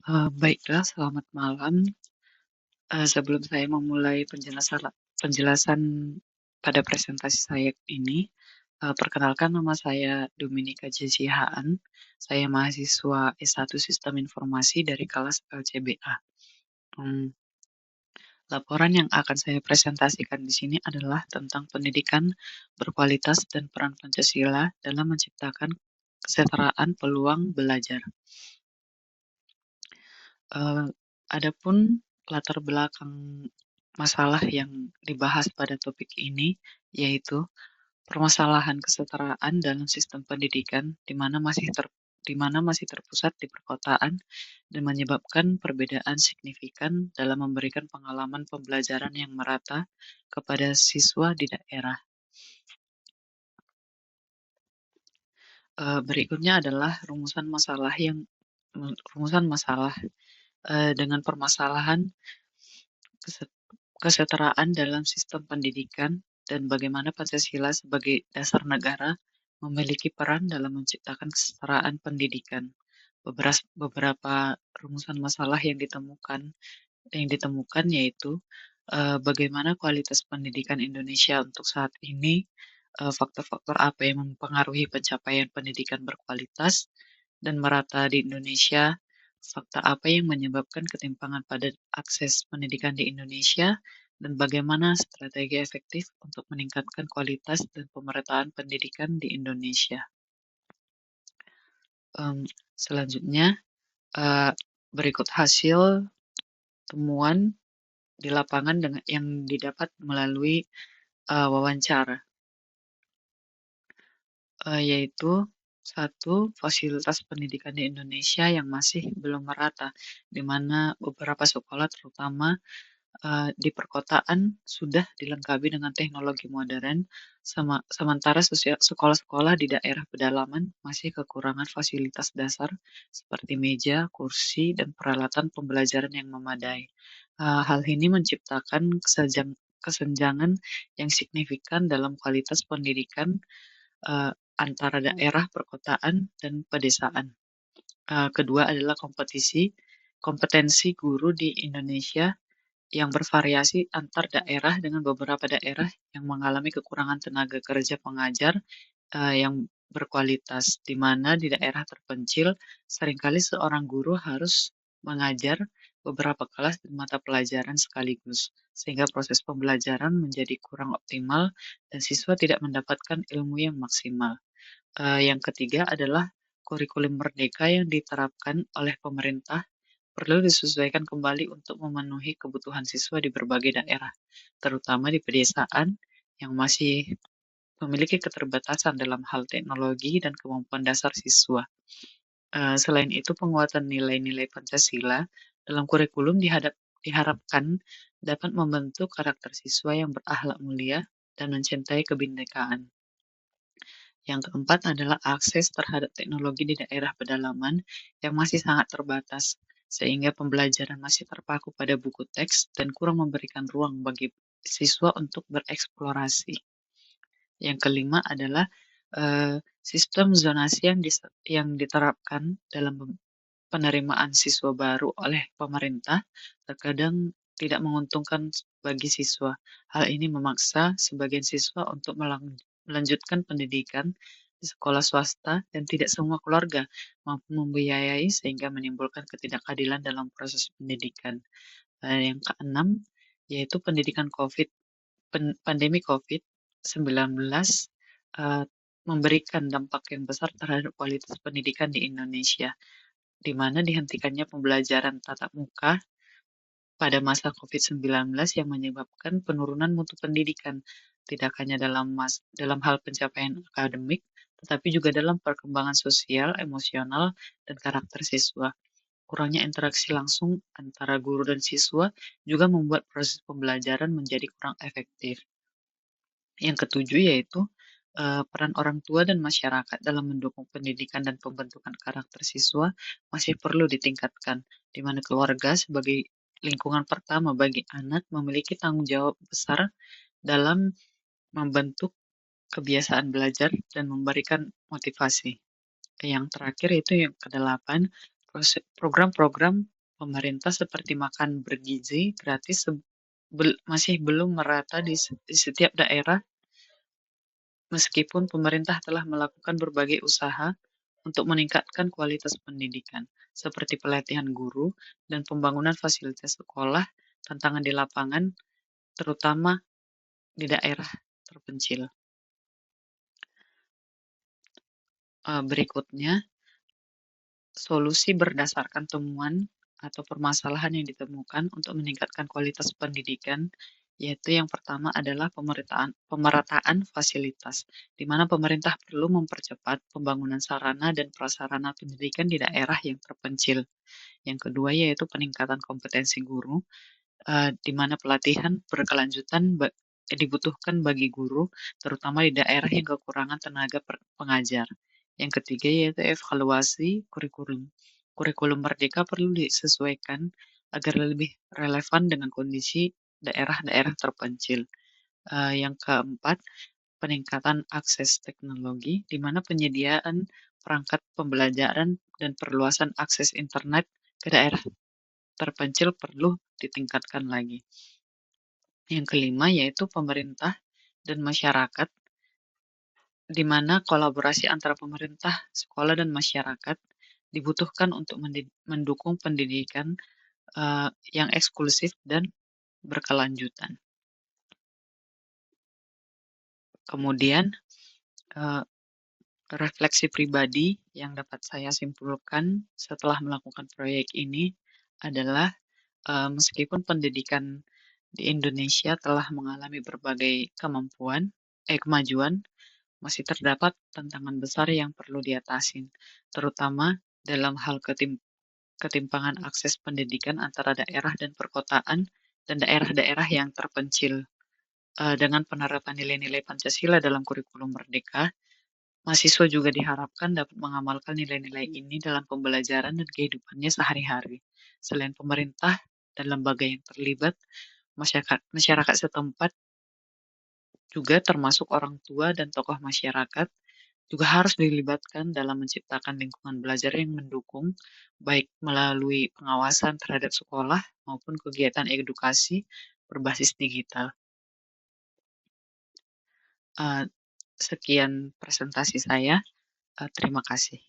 Baiklah, selamat malam. Sebelum saya memulai penjelasan pada presentasi saya ini, perkenalkan nama saya Dominika Jesihaan. Saya mahasiswa S1 Sistem Informasi dari kelas LCBA. Laporan yang akan saya presentasikan di sini adalah tentang pendidikan berkualitas dan peran Pancasila dalam menciptakan kesetaraan peluang belajar. Adapun latar belakang masalah yang dibahas pada topik ini, yaitu permasalahan kesetaraan dalam sistem pendidikan di mana masih terpusat di perkotaan dan menyebabkan perbedaan signifikan dalam memberikan pengalaman pembelajaran yang merata kepada siswa di daerah. Berikutnya adalah rumusan masalah dengan permasalahan kesetaraan dalam sistem pendidikan dan bagaimana Pancasila sebagai dasar negara memiliki peran dalam menciptakan kesetaraan pendidikan. Beberapa rumusan masalah yang ditemukan yaitu bagaimana kualitas pendidikan Indonesia untuk saat ini, faktor-faktor apa yang mempengaruhi pencapaian pendidikan berkualitas dan merata di Indonesia, fakta apa yang menyebabkan ketimpangan pada akses pendidikan di Indonesia, dan bagaimana strategi efektif untuk meningkatkan kualitas dan pemerataan pendidikan di Indonesia. Selanjutnya, berikut hasil temuan di lapangan yang didapat melalui wawancara, yaitu satu, fasilitas pendidikan di Indonesia yang masih belum merata, di mana beberapa sekolah terutama di perkotaan sudah dilengkapi dengan teknologi modern, sementara sekolah-sekolah di daerah pedalaman masih kekurangan fasilitas dasar seperti meja, kursi, dan peralatan pembelajaran yang memadai. Hal ini menciptakan kesenjangan yang signifikan dalam kualitas pendidikan antara daerah perkotaan dan pedesaan. Kedua adalah kompetensi guru di Indonesia yang bervariasi antar daerah dengan beberapa daerah yang mengalami kekurangan tenaga kerja pengajar yang berkualitas, di mana di daerah terpencil seringkali seorang guru harus mengajar beberapa kelas dan mata pelajaran sekaligus, sehingga proses pembelajaran menjadi kurang optimal dan siswa tidak mendapatkan ilmu yang maksimal. Yang ketiga adalah kurikulum merdeka yang diterapkan oleh pemerintah perlu disesuaikan kembali untuk memenuhi kebutuhan siswa di berbagai daerah, terutama di pedesaan yang masih memiliki keterbatasan dalam hal teknologi dan kemampuan dasar siswa. Selain itu, penguatan nilai-nilai Pancasila dalam kurikulum diharapkan dapat membentuk karakter siswa yang berakhlak mulia dan mencintai kebinekaan. Yang keempat adalah akses terhadap teknologi di daerah pedalaman yang masih sangat terbatas, sehingga pembelajaran masih terpaku pada buku teks dan kurang memberikan ruang bagi siswa untuk bereksplorasi. Yang kelima adalah sistem zonasi yang diterapkan dalam penerimaan siswa baru oleh pemerintah terkadang tidak menguntungkan bagi siswa. Hal ini memaksa sebagian siswa untuk melanjutkan pendidikan di sekolah swasta dan tidak semua keluarga mampu membiayai sehingga menimbulkan ketidakadilan dalam proses pendidikan. Yang keenam yaitu pandemi COVID-19 memberikan dampak yang besar terhadap kualitas pendidikan di Indonesia, di mana dihentikannya pembelajaran tatap muka pada masa COVID-19 yang menyebabkan penurunan mutu pendidikan, tidak hanya dalam hal pencapaian akademik, tetapi juga dalam perkembangan sosial, emosional, dan karakter siswa. Kurangnya interaksi langsung antara guru dan siswa juga membuat proses pembelajaran menjadi kurang efektif. Yang ketujuh yaitu peran orang tua dan masyarakat dalam mendukung pendidikan dan pembentukan karakter siswa masih perlu ditingkatkan, di mana keluarga sebagai lingkungan pertama bagi anak memiliki tanggung jawab besar dalam membentuk kebiasaan belajar dan memberikan motivasi. Yang terakhir itu yang kedelapan, program-program pemerintah seperti makan bergizi gratis masih belum merata di setiap daerah, meskipun pemerintah telah melakukan berbagai usaha untuk meningkatkan kualitas pendidikan, seperti pelatihan guru dan pembangunan fasilitas sekolah. Tantangan di lapangan, terutama di daerah terpencil. Berikutnya, solusi berdasarkan temuan atau permasalahan yang ditemukan untuk meningkatkan kualitas pendidikan, yaitu yang pertama adalah pemerataan fasilitas, di mana pemerintah perlu mempercepat pembangunan sarana dan prasarana pendidikan di daerah yang terpencil. Yang kedua yaitu peningkatan kompetensi guru, di mana pelatihan berkelanjutan dibutuhkan bagi guru, terutama di daerah yang kekurangan tenaga pengajar. Yang ketiga yaitu evaluasi kurikulum. Kurikulum Merdeka perlu disesuaikan agar lebih relevan dengan kondisi daerah-daerah terpencil. Yang keempat, peningkatan akses teknologi, di mana penyediaan perangkat pembelajaran dan perluasan akses internet ke daerah terpencil perlu ditingkatkan lagi. Yang kelima yaitu pemerintah dan masyarakat, di mana kolaborasi antara pemerintah, sekolah, dan masyarakat dibutuhkan untuk mendukung pendidikan yang eksklusif dan berkelanjutan. Kemudian, refleksi pribadi yang dapat saya simpulkan setelah melakukan proyek ini adalah meskipun pendidikan di Indonesia telah mengalami berbagai kemajuan, masih terdapat tantangan besar yang perlu diatasin, terutama dalam hal ketimpangan akses pendidikan antara daerah dan perkotaan dan daerah-daerah yang terpencil. Dengan penerapan nilai-nilai Pancasila dalam kurikulum Merdeka, mahasiswa juga diharapkan dapat mengamalkan nilai-nilai ini dalam pembelajaran dan kehidupannya sehari-hari. Selain pemerintah dan lembaga yang terlibat, masyarakat setempat juga termasuk orang tua dan tokoh masyarakat juga harus dilibatkan dalam menciptakan lingkungan belajar yang mendukung, baik melalui pengawasan terhadap sekolah maupun kegiatan edukasi berbasis digital. Sekian presentasi saya. Terima kasih.